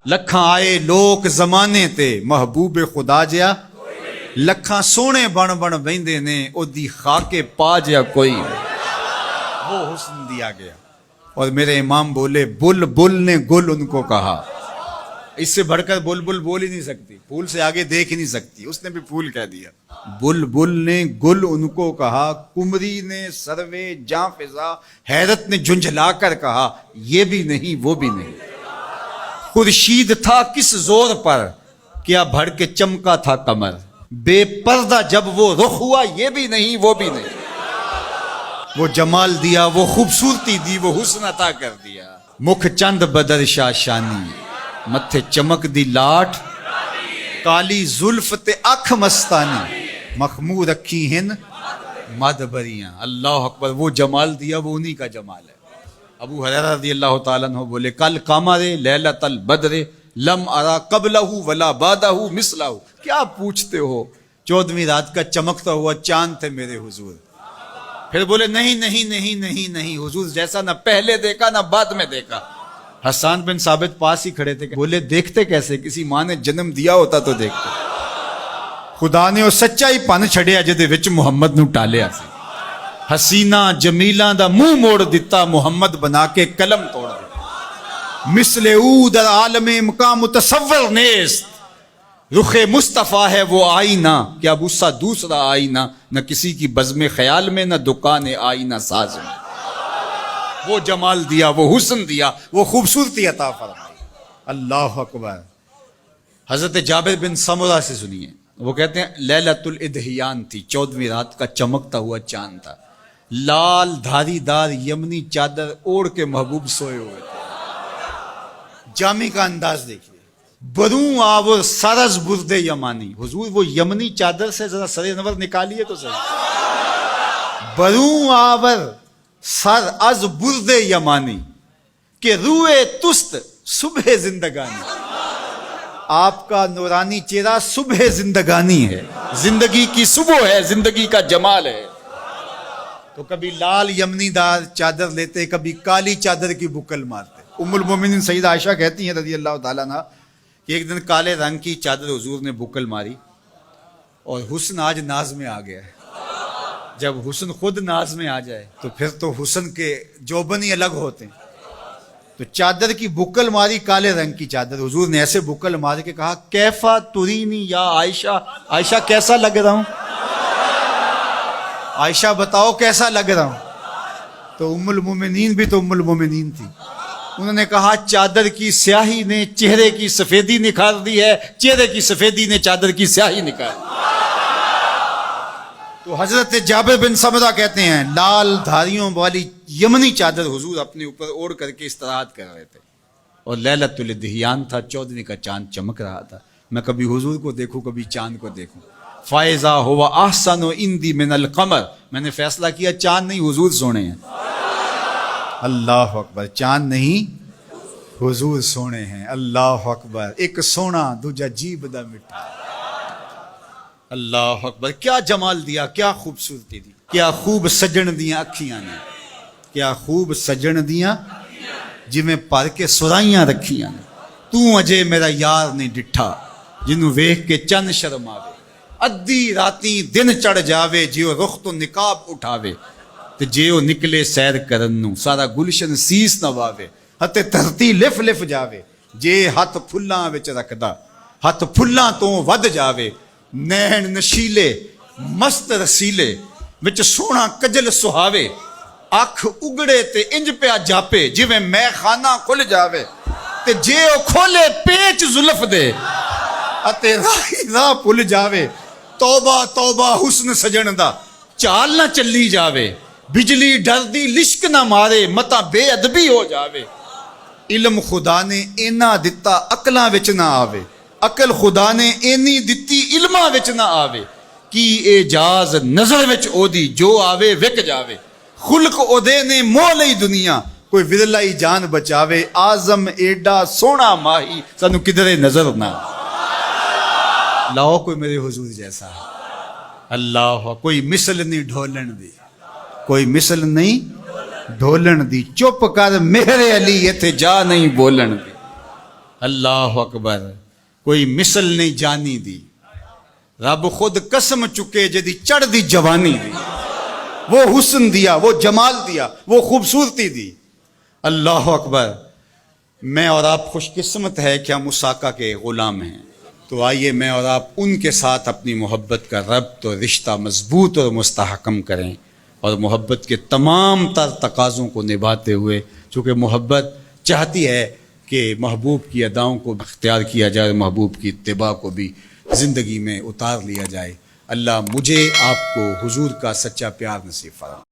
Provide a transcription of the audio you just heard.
لکھاں آئے لوک زمانے تے محبوب خدا جیا، لکھاں سونے بن بن ویندے نے او دی خاک پا جیا کوئی، وہ حسن دیا گیا۔ اور میرے امام بولے بل بل نے گل ان کو کہا، اس سے بڑھ کر بل بل بول ہی نہیں سکتی، پھول سے آگے دیکھ ہی نہیں سکتی، اس نے بھی پھول کہہ دیا۔ بل بل نے گل ان کو کہا، کمری نے سروے جاں فضا، حیرت نے جھنجھلا کر کہا یہ بھی نہیں وہ بھی نہیں۔ خورشید تھا کس زور پر، کیا بھڑ کے چمکا تھا قمر، بے پردہ جب وہ رخ ہوا یہ بھی نہیں وہ بھی نہیں۔ وہ جمال دیا، وہ خوبصورتی دی، وہ حسن عطا کر دیا۔ مکھ چند بدر شاشانی، متھے چمک دی لاٹ، کالی زلف تے اکھ مستانی، مخمور رکھی ہن مد بریاں۔ اللہ اکبر، وہ جمال دیا وہ انہی کا جمال ہے۔ ابو ہریرہ رضی اللہ تعالیٰ عنہ بولے کل قمر لیلۃ البدر لم ارا قبلہ ولا بعدہ مثلہ۔ کیا پوچھتے ہو، 14ویں رات کا چمکتا ہوا چاند تھے میرے حضور۔ پھر بولے نہیں نہیں نہیں نہیں نہیں، حضور جیسا نہ پہلے دیکھا نہ بعد میں دیکھا۔ حسان بن ثابت پاس ہی کھڑے تھے، بولے دیکھتے کیسے، کسی ماں نے جنم دیا ہوتا تو دیکھتے۔ خدا نے وہ سچائی پن چھڑیا جدے وچ محمد نو ٹالیا سی۔ حسینہ جمیلاں دا منہ موڑ دیتا، محمد بنا کے قلم توڑ دیتا۔ مثل او در عالم مقام متصور نیست، رخ مصطفیٰ ہے وہ آئینہ، کیا اب اس سا دوسرا آئینہ، نہ کسی کی بزم خیال میں نہ دکان آئینہ ساز میں۔ وہ جمال دیا، وہ حسن دیا، وہ خوبصورتی عطا فرمائی۔ اللہ اکبر۔ حضرت جابر بن سمرہ سے سنیے، وہ کہتے ہیں لیلۃ الادحیان تھی، 14ویں رات کا چمکتا ہوا چاند تھا، لال دھاری دار یمنی چادر اوڑھ کے محبوب سوئے ہوئے تھے۔ جامع کا انداز دیکھیے، بروں آور سرز برد یمانی، حضور وہ یمنی چادر سے ذرا سر انور نکالیے تو صحیح۔ بروں آور سر از برد یمانی کہ روئے تست صبح زندگانی۔ آپ کا نورانی چہرہ صبح زندگانی ہے، زندگی کی صبح ہے، زندگی کا جمال ہے۔ تو کبھی لال یمنی دار چادر لیتے، کبھی کالی چادر کی بکل مارتے۔ ام المومنین سیدہ عائشہ کہتی ہیں رضی اللہ تعالیٰ عنہ کہ ایک دن کالے رنگ کی چادر حضور نے بکل ماری، اور حسن آج ناز میں آ گیا ہے۔ جب حسن خود ناز میں آ جائے تو پھر تو حسن کے جوبن ہی الگ ہوتے ہیں۔ تو چادر کی بکل ماری، کالے رنگ کی چادر، حضور نے ایسے بکل مار کے کہا کیفا ترینی یا عائشہ، عائشہ کیسا لگ رہا ہوں، عائشہ بتاؤ کیسا لگ رہا ہوں۔ تو ام المومنین بھی تو ام المومنین تھی، انہوں نے کہا چادر کی سیاہی نے چہرے کی سفیدی نکھار دی ہے، چہرے کی سفیدی نے چادر کی سیاہی نکال دی۔ تو حضرت جابر بن سمرہ کہتے ہیں لال دھاریوں والی یمنی چادر حضور اپنے اوپر اوڑھ کر کے استراحت کر رہے تھے، اور لیلۃ الادحیان تھا، 14ویں کا چاند چمک رہا تھا۔ میں کبھی حضور کو دیکھوں کبھی چاند کو دیکھوں۔ فائزہ ہوا احسن عندی من القمر، میں نے فیصلہ کیا چاند نہیں حضور سونے ہیں۔ اللہ اکبر، چاند نہیں حضور سونے ہیں۔ اللہ اکبر، ایک سونا دوجا جیب دا مٹھا۔ اللہ اکبر، کیا جمال دیا، کیا خوبصورتی دی، کیا خوب سجن دیاں اکھیاں نے، کیا خوب سجن دیاں جویں پر کے سرائیاں رکھیاں نے۔ تو اجے میرا یار نہیں ڈٹھا، جنوں ویکھ کے چند شرم آوے، ادھی راتی دن چڑھ جاوے، جیو رخ تو نقاب اٹھاوے، تے جے او نکلے سیر کرن نو سارا گلشن سیس نہ واوے، ہتے دھرتی لف لف جاوے، جے ہاتھ پھلاں وچ رکھدا ہاتھ پھلاں تو ود جاوے، نین نشیلے مست رسیلے وچ سونا کجل سہاوے، اکھ اگڑے تے انج پیا جاپے جویں میں خانہ کھل جاوے، تے جے او کھولے پیچ زلف دے اتے راہی راہ پھل جاوے، توبہ توبہ حسن سجن دا چال نہ چلی جاوے، بجلی ڈر دی لشک نہ مارے متا بے ادبی ہو جاوے، علم خدا نے اینا دتا عقلاں وچ نہ آوے، عقل خدا نے اینی دتی علماں وچ نہ آوے، کی اعجاز نظر وچ او دی جو آوے وک جاوے، خلق او دے نے مول ہی دنیا کوئی ودلائی جان بچاوے، آزم ایڈا سونا ماہی سانو کدھرے نظر نہ لاؤ کوئی میرے حضور جیسا۔ اللہ، کوئی مثل نہیں ڈھولن دی، کوئی مثل نہیں ڈھولن دی، چپ کر میرے علی ایتھے جا نہیں بولن دی۔ اللہ اکبر، کوئی مثل نہیں جانی دی، رب خود قسم چکے جدی چڑھ دی جوانی دی، وہ حسن دیا، وہ جمال دیا، وہ خوبصورتی دی۔ اللہ اکبر۔ میں اور آپ خوش قسمت ہے کہ ہم اس آقا کے غلام ہیں، تو آئیے میں اور آپ ان کے ساتھ اپنی محبت کا ربط اور رشتہ مضبوط اور مستحکم کریں، اور محبت کے تمام تر تقاضوں کو نبھاتے ہوئے، چونکہ محبت چاہتی ہے کہ محبوب کی اداؤں کو اختیار کیا جائے اور محبوب کی اتباع کو بھی زندگی میں اتار لیا جائے۔ اللہ مجھے آپ کو حضور کا سچا پیار نصیب فرمائے۔